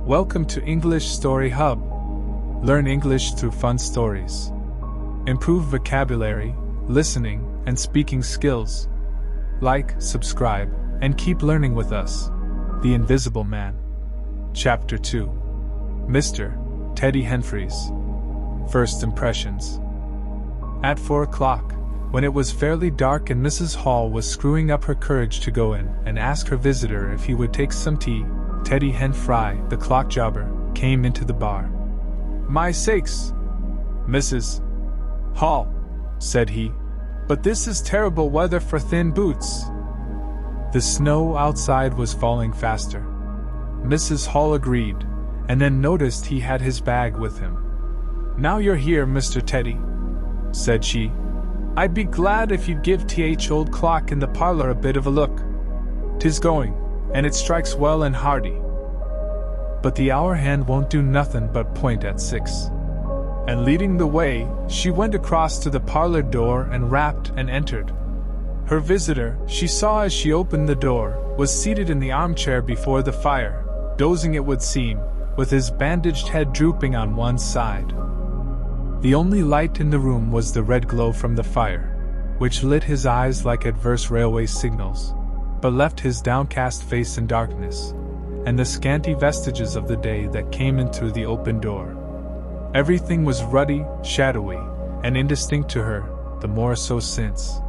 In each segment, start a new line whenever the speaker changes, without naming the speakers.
Welcome to English Story Hub. Learn English through fun stories. Improve vocabulary, listening, and speaking skills. Like, subscribe, and keep learning with us. The Invisible Man. Chapter 2. Mr. Teddy Henfrey's First Impressions. At 4 o'clock, when it was fairly dark and Mrs. Hall was screwing up her courage to go in and ask her visitor if he would take some tea, Teddy Henfrey, the clock jobber, came into the bar. "My sakes, Mrs. Hall," said he, "but this is terrible weather for thin boots." The snow outside was falling faster. Mrs. Hall agreed, and then noticed he had his bag with him. "Now you're here, Mr. Teddy," said she, "I'd be glad if you'd give th old clock in the parlor a bit of a look. 'Tis going, and it strikes well and hearty. But the hour hand won't do nothing but point at 6. And leading the way, she went across to the parlor door and rapped and entered. Her visitor, she saw as she opened the door, was seated in the armchair before the fire, dozing it would seem, with his bandaged head drooping on one side. The only light in the room was the red glow from the fire, which lit his eyes like adverse railway signals, but left his downcast face in darkness, and the scanty vestiges of the day that came in through the open door. Everything was ruddy, shadowy, and indistinct to her, the more so since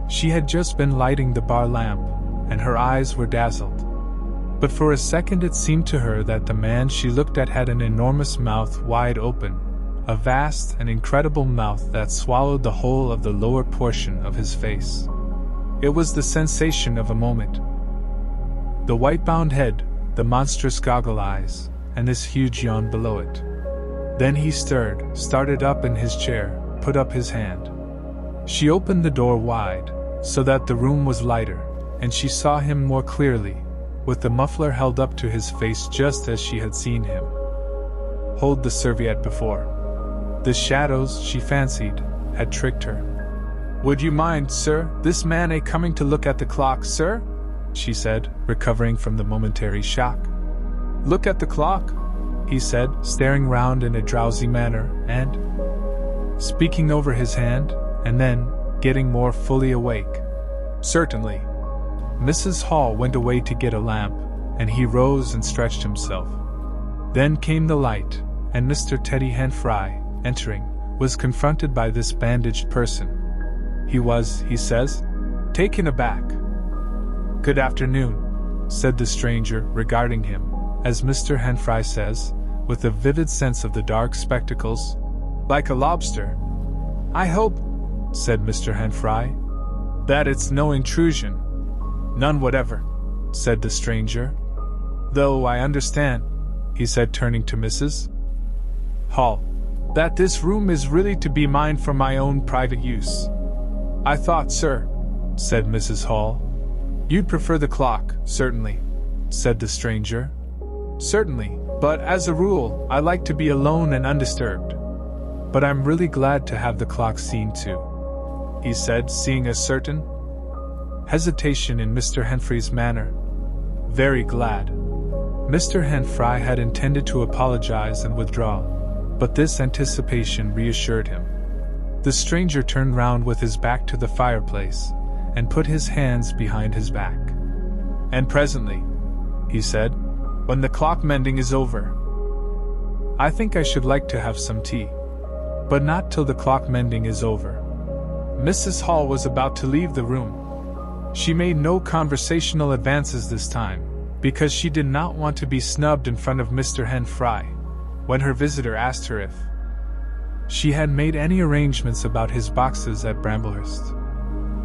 she had just been lighting the bar lamp, and her eyes were dazzled. But for a second it seemed to her that the man she looked at had an enormous mouth wide open, a vast and incredible mouth that swallowed the whole of the lower portion of his face. It was the sensation of a moment. The white-bound head, the monstrous goggle eyes, and this huge yawn below it. Then he started up in his chair, put up his hand. She opened the door wide, so that the room was lighter, and she saw him more clearly, with the muffler held up to his face just as she had seen him hold the serviette before. The shadows, she fancied, had tricked her. "Would you mind, sir, this man a coming to look at the clock, sir?" she said, recovering from the momentary shock. "Look at the clock?" he said, staring round in a drowsy manner, and speaking over his hand, and then, getting more fully awake. "Certainly." Mrs. Hall went away to get a lamp, and he rose and stretched himself. Then came the light, and Mr. Teddy Henfrey, entering, was confronted by this bandaged person. He was, he says, taken aback. "Good afternoon," said the stranger, regarding him, as Mr. Henfrey says, with a vivid sense of the dark spectacles, "like a lobster." "I hope," said Mr. Henfrey, "that it's no intrusion." "None whatever," said the stranger. "Though I understand," he said, turning to Mrs. Hall, "that this room is really to be mine for my own private use." "I thought, sir," said Mrs. Hall, "you'd prefer the clock." "Certainly," said the stranger. "Certainly, but as a rule, I like to be alone and undisturbed. But I'm really glad to have the clock seen too," he said, seeing a certain hesitation in Mr. Henfrey's manner. "Very glad." Mr. Henfrey had intended to apologize and withdraw, but this anticipation reassured him. The stranger turned round with his back to the fireplace, and put his hands behind his back. "And presently," he said, "when the clock mending is over, I think I should like to have some tea. But not till the clock mending is over." Mrs. Hall was about to leave the room. She made no conversational advances this time, because she did not want to be snubbed in front of Mr. Henfrey, when her visitor asked her if she had made any arrangements about his boxes at Bramblehurst.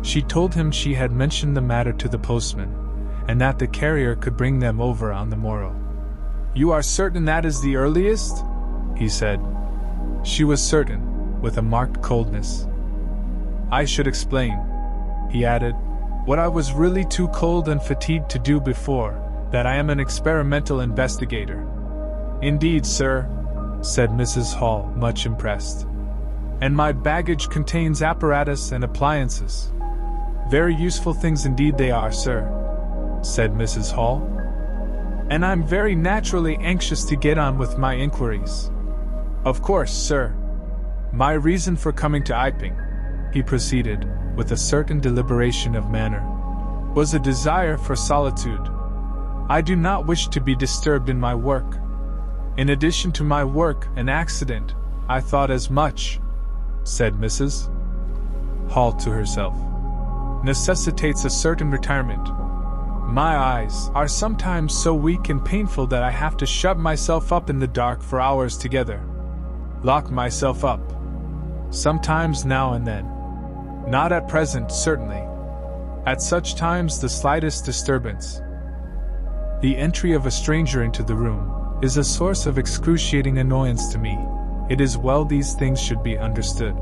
She told him she had mentioned the matter to the postman, and that the carrier could bring them over on the morrow. "You are certain that is the earliest?" he said. She was certain, with a marked coldness. "I should explain," he added, "what I was really too cold and fatigued to do before, that I am an experimental investigator." "Indeed, sir," said Mrs. Hall, much impressed. "And my baggage contains apparatus and appliances." "Very useful things indeed they are, sir," said Mrs. Hall. and I'm very naturally anxious to get on with my inquiries. Of course, sir. My reason for coming to Iping," he proceeded, with a certain deliberation of manner, "was a desire for solitude. I do not wish to be disturbed in my work. In addition to my work, an accident, I thought as much," said Mrs. Hall to herself, "necessitates a certain retirement. My eyes are sometimes so weak and painful that I have to shut myself up in the dark for hours together. Lock myself up. Sometimes now and then. Not at present, certainly. At such times the slightest disturbance, the entry of a stranger into the room, is a source of excruciating annoyance to me. It is well these things should be understood."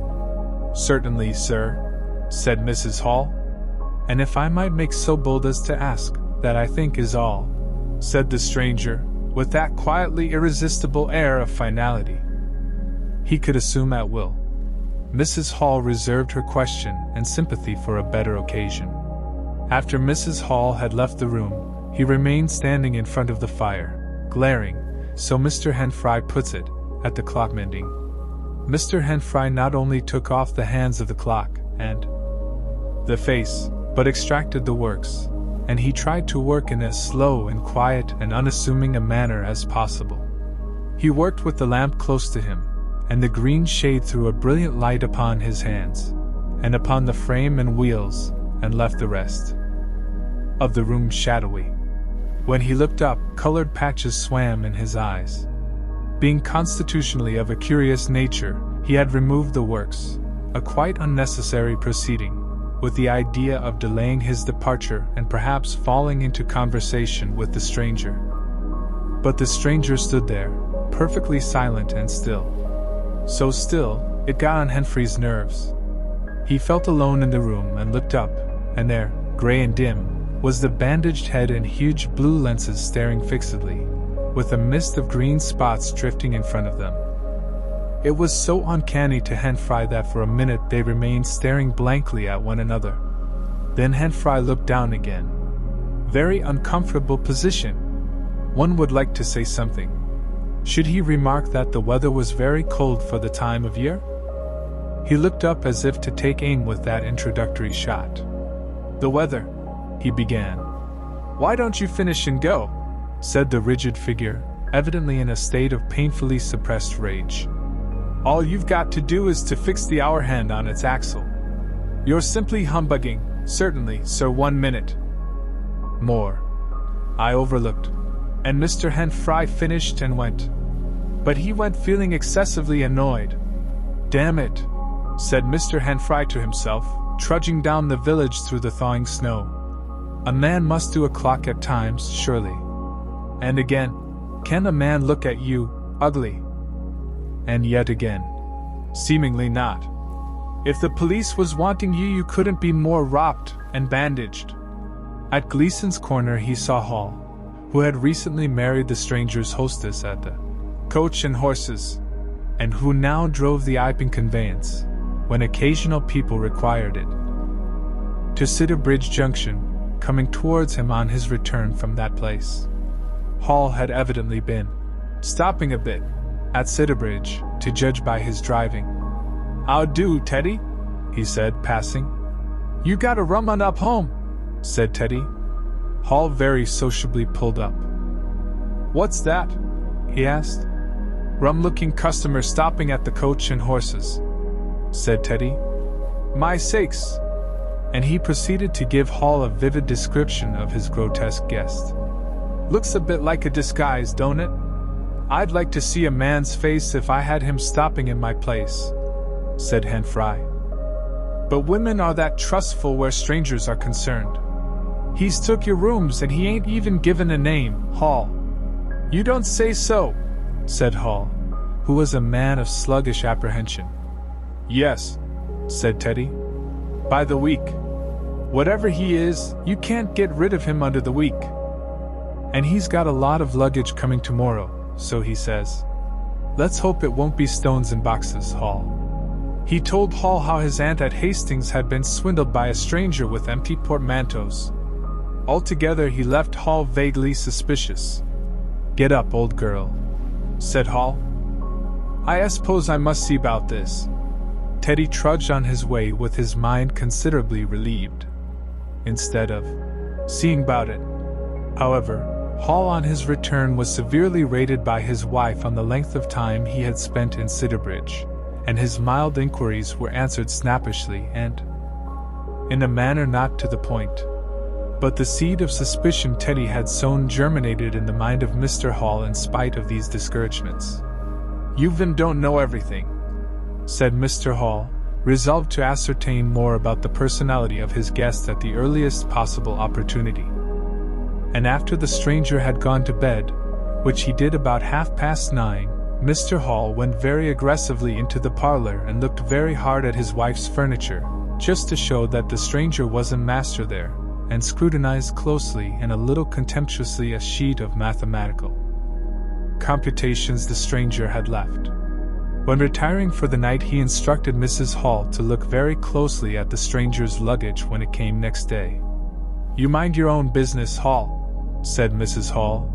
"Certainly, sir," said Mrs. Hall. "And if I might make so bold as to ask, that I think is all," said the stranger, with that quietly irresistible air of finality he could assume at will. Mrs. Hall reserved her question and sympathy for a better occasion. After Mrs. Hall had left the room, he remained standing in front of the fire, glaring, so Mr. Henfrey puts it, at the clock mending. Mr. Henfrey not only took off the hands of the clock and the face, but extracted the works, and he tried to work in as slow and quiet and unassuming a manner as possible. He worked with the lamp close to him, and the green shade threw a brilliant light upon his hands, and upon the frame and wheels, and left the rest of the room shadowy. When he looked up, colored patches swam in his eyes. Being constitutionally of a curious nature, he had removed the works, a quite unnecessary proceeding, with the idea of delaying his departure and perhaps falling into conversation with the stranger. But the stranger stood there, perfectly silent and still. So still, it got on Henfrey's nerves. He felt alone in the room and looked up, and there, gray and dim, was the bandaged head and huge blue lenses staring fixedly, with a mist of green spots drifting in front of them. It was so uncanny to Henfrey that for a minute they remained staring blankly at one another. Then Henfrey looked down again. Very uncomfortable position. One would like to say something. Should he remark that the weather was very cold for the time of year? He looked up as if to take aim with that introductory shot. "The weather," he began. "Why don't you finish and go?" said the rigid figure, evidently in a state of painfully suppressed rage. "All you've got to do is to fix the hour hand on its axle. You're simply humbugging." "Certainly, sir, 1 minute more. I overlooked." And Mr. Henfrey finished and went. But he went feeling excessively annoyed. "Damn it," said Mr. Henfrey to himself, trudging down the village through the thawing snow. "A man must do a clock at times, surely." And again, "Can a man look at you, ugly?" And yet again, "Seemingly not. If the police was wanting you, you couldn't be more wrapped and bandaged." At Gleason's corner he saw Hall, who had recently married the stranger's hostess at the Coach and Horses, and who now drove the Iping conveyance, when occasional people required it, to Sidderbridge Junction, coming towards him on his return from that place. Hall had evidently been stopping a bit at Sidderbridge, to judge by his driving. "How do, Teddy?" he said, passing. "You got a rum on up home," said Teddy. Hall very sociably pulled up. "What's that?" he asked. "Rum-looking customer stopping at the Coach and Horses," said Teddy. "My sakes!" And he proceeded to give Hall a vivid description of his grotesque guest. "Looks a bit like a disguise, don't it? I'd like to see a man's face if I had him stopping in my place," said Henfrey. "But women are that trustful where strangers are concerned. He's took your rooms and he ain't even given a name, Hall." "You don't say so," said Hall, who was a man of sluggish apprehension. "Yes," said Teddy. "By the week. Whatever he is, you can't get rid of him under the week. And he's got a lot of luggage coming tomorrow, so he says. Let's hope it won't be stones and boxes, Hall." He told Hall how his aunt at Hastings had been swindled by a stranger with empty portmanteaus. Altogether he left Hall vaguely suspicious. "Get up, old girl," said Hall. "I suppose I must see about this." Teddy trudged on his way with his mind considerably relieved. Instead of seeing about it, however, Hall on his return was severely rated by his wife on the length of time he had spent in Sidderbridge, and his mild inquiries were answered snappishly and in a manner not to the point. But the seed of suspicion Teddy had sown germinated in the mind of Mr. Hall in spite of these discouragements. "You don't know everything," said Mr. Hall, resolved to ascertain more about the personality of his guest at the earliest possible opportunity. And after the stranger had gone to bed, which he did about 9:30, Mr. Hall went very aggressively into the parlor and looked very hard at his wife's furniture, just to show that the stranger wasn't master there, and scrutinized closely and a little contemptuously a sheet of mathematical computations the stranger had left. When retiring for the night, he instructed Mrs. Hall to look very closely at the stranger's luggage when it came next day. "You mind your own business, Hall," said Mrs. Hall,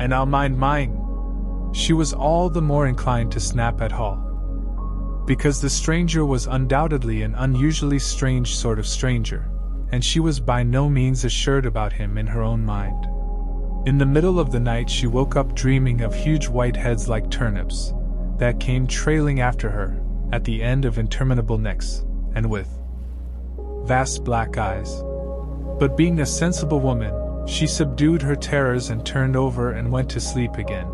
"and I'll mind mine." She was all the more inclined to snap at Hall, because the stranger was undoubtedly an unusually strange sort of stranger, and she was by no means assured about him in her own mind. In the middle of the night she woke up dreaming of huge white heads like turnips, that came trailing after her, at the end of interminable necks, and with vast black eyes. But being a sensible woman, she subdued her terrors and turned over and went to sleep again.